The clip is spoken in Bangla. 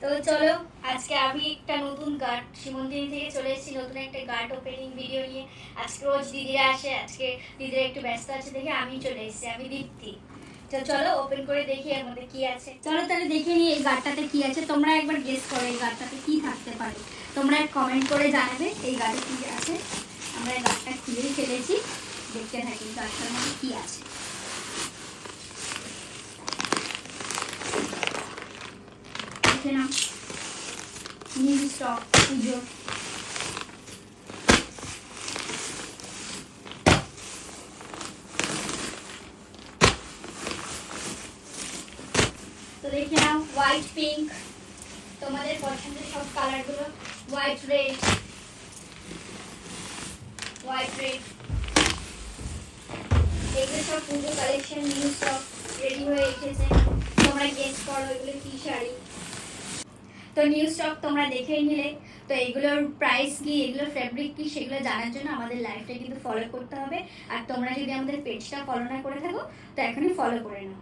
তো চলো, আজকে আমি একটা নতুন গার্ড শিমন্দিনী থেকে চলে এসেছি, নতুন একটা গার্ড ওপেনিং ভিডিও নিয়ে। আজকে রোজ দিদিরা আসে, আজকে দিদিরা একটু ব্যস্ত আছে দেখে আমি চলে এসেছি, আমি দীপ্তি। তো চলো ওপেন করে দেখি এর মধ্যে কি আছে। চলো তাহলে দেখে নিই এই গার্ডটাতে কি আছে। তোমরা একবার গেস করো এই গার্ডটাতে কি থাকতে পারে। তোমরা কমেন্ট করে জানাবে এই গার্ডে কি আছে। আমরা এই গার্ডটা খুলেই ফেলেছি, দেখতে থাকি গার্ডটার মধ্যে কি আছে। দেখে নাও, নিউ স্টক পুজোর। তো দেখে নাও, হোয়াইট পিঙ্ক, তোমাদের পছন্দের সব কালারগুলো, হোয়াইট রেড, হোয়াইট রেড, এগুলো সব পুজো কালেকশন নিউ স্টক রেডি হয়ে এসেছে। তোমরা গেস করো এগুলো কি শাড়ি। তো নিউ স্টক তোমরা দেখেই নিলে। তো এগুলোর প্রাইস কি, এগুলোর ফ্যাব্রিক কি, সেগুলো জানার জন্য আমাদের লাইফটা কিন্তু ফলো করতে হবে। আর তোমরা যদি আমাদের পেজটা ফলো না করে থাকো তো এখনই ফলো করে নাও।